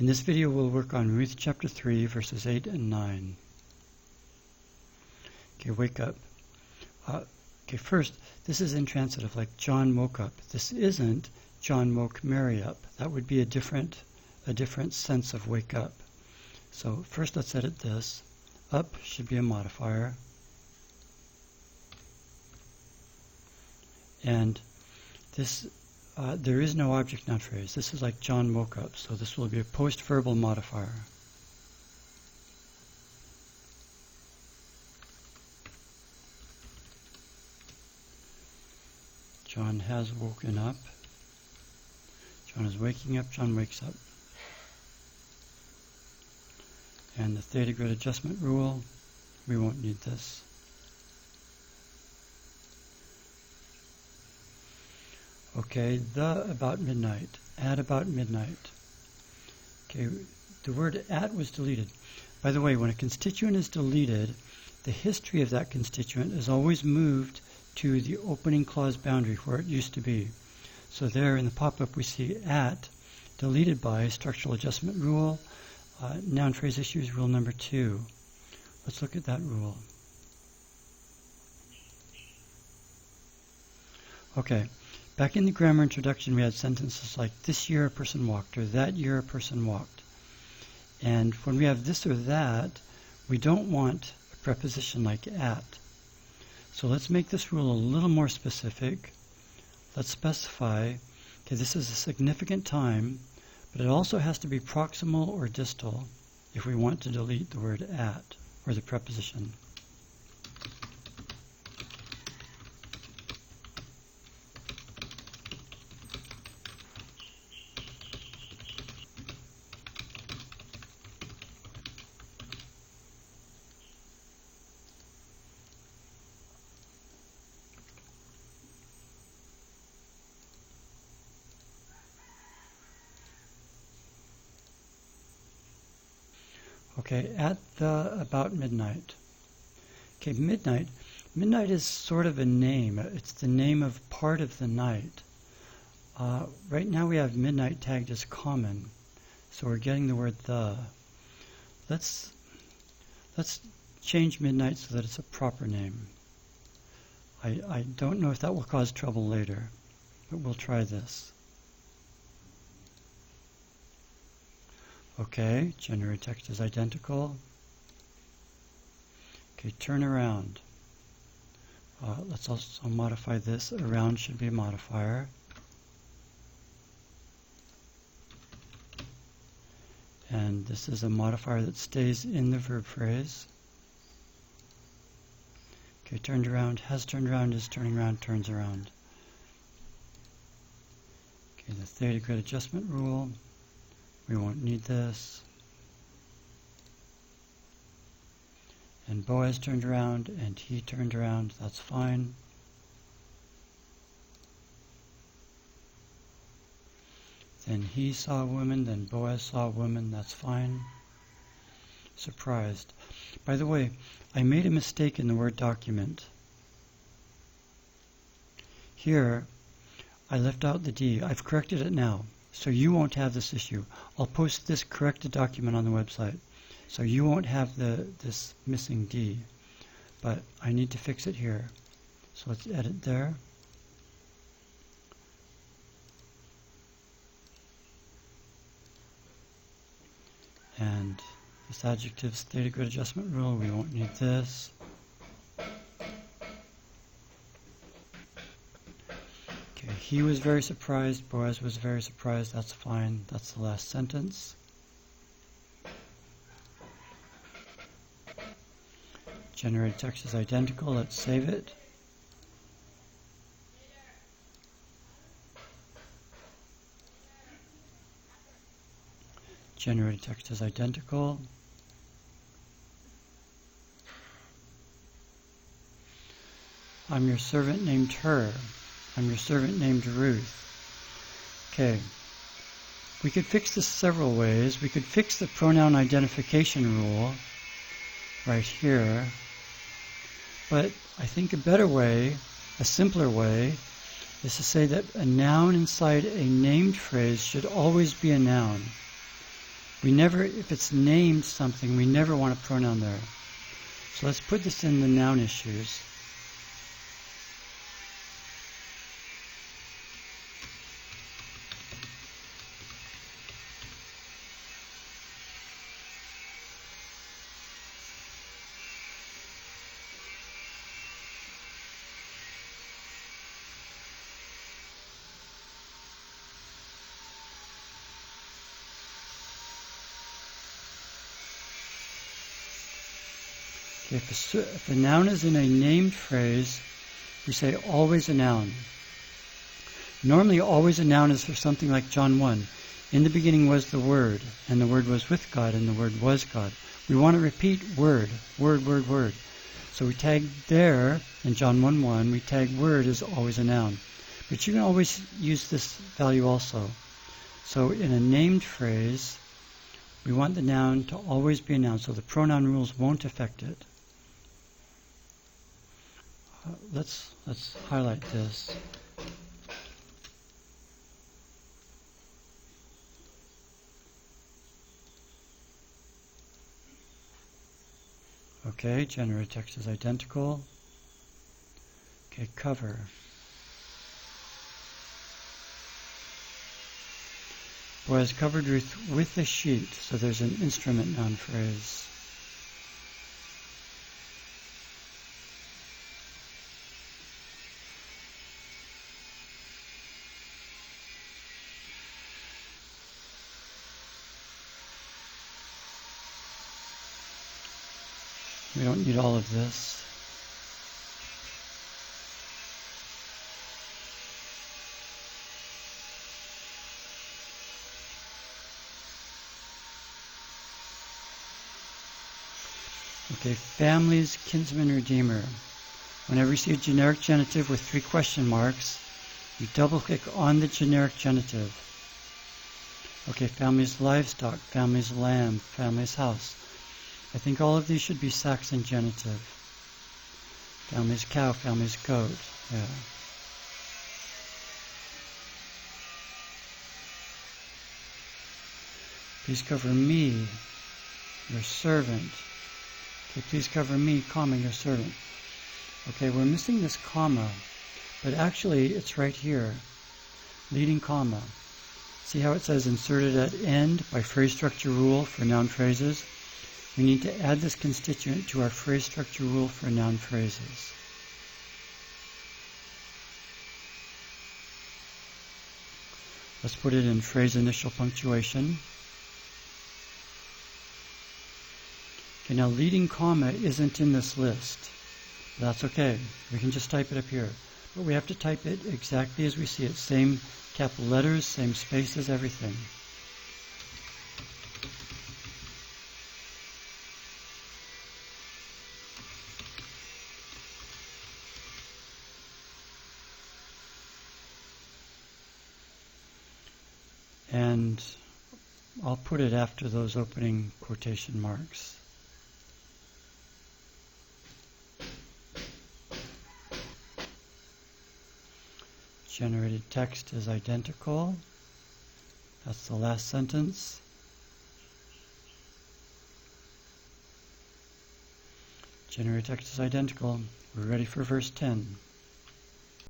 In this video we'll work on Ruth chapter 3 verses 8 and 9. Okay, wake up. Okay, first, this is intransitive, like John woke up. This isn't John woke Mary up. That would be a different sense of wake up. So first let's edit this. Up should be a modifier. And this there is no object noun phrase. This is like John woke up, so this will be a post-verbal modifier. John has woken up. John is waking up. John wakes up. And the theta grid adjustment rule, we won't need this. Okay, the about midnight, at about midnight. Okay, the word at was deleted. By the way, when a constituent is deleted, the history of that constituent is always moved to the opening clause boundary where it used to be. So there in the pop-up we see at, deleted by, structural adjustment rule, noun phrase issues rule number 2. Let's look at that rule. Okay. Back in the grammar introduction, we had sentences like, this year a person walked, or that year a person walked. And when we have this or that, we don't want a preposition like at. So let's make this rule a little more specific. Let's specify, okay, this is a significant time, but it also has to be proximal or distal if we want to delete the word at, or the preposition. Okay, at the about midnight. Okay, midnight. Midnight is sort of a name. It's the name of part of the night. Right now we have midnight tagged as common, so we're getting the word the. Let's change midnight so that it's a proper name. I don't know if that will cause trouble later, but we'll try this. Okay, generate text is identical. Okay, turn around. Let's also modify this. Around should be a modifier. And this is a modifier that stays in the verb phrase. Okay, turned around, has turned around, is turning around, turns around. Okay, the theta grid adjustment rule. We won't need this. And Boaz turned around and he turned around. That's fine. Then he saw a woman, then Boaz saw a woman. That's fine. Surprised. By the way, I made a mistake in the Word document. Here, I left out the D. I've corrected it now. So you won't have this issue. I'll post this corrected document on the website. So you won't have this missing D. But I need to fix it here. So let's edit there. And this adjective's theta grid adjustment rule, we won't need this. He was very surprised, Boaz was very surprised, that's fine, that's the last sentence. Generated text is identical, let's save it. Generated text is identical. I'm your servant named her. I'm your servant named Ruth. Okay, we could fix this several ways. We could fix the pronoun identification rule right here, but I think a better way, a simpler way, is to say that a noun inside a named phrase should always be a noun. if it's named something, we never want a pronoun there. So let's put this in the noun issues. If a noun is in a named phrase, we say always a noun. Normally, always a noun is for something like John 1. In the beginning was the Word, and the Word was with God, and the Word was God. We want to repeat word, word, word, word. So we tag there, in John 1:1, we tag word as always a noun. But you can always use this value also. So in a named phrase, we want the noun to always be a noun, so the pronoun rules won't affect it. Let's highlight this. Okay, generated text is identical. Okay, cover. Boaz covered Ruth with a sheet, so there's an instrument noun phrase. We don't need all of this. Okay, families, kinsman, redeemer. Whenever you see a generic genitive with 3 question marks, you double-click on the generic genitive. Okay, families, livestock, families, lamb, families, house. I think all of these should be Saxon genitive. Families, cow, families, goat. Yeah. Please cover me, your servant. Okay, please cover me, comma, your servant. Okay, we're missing this comma, but actually it's right here. Leading comma. See how it says inserted at end by phrase structure rule for noun phrases? We need to add this constituent to our phrase structure rule for noun phrases. Let's put it in phrase initial punctuation. Okay, now leading comma isn't in this list. That's okay. We can just type it up here. But we have to type it exactly as we see it. Same capital letters, same spaces, everything. And I'll put it after those opening quotation marks. Generated text is identical. That's the last sentence. Generated text is identical. We're ready for verse 10.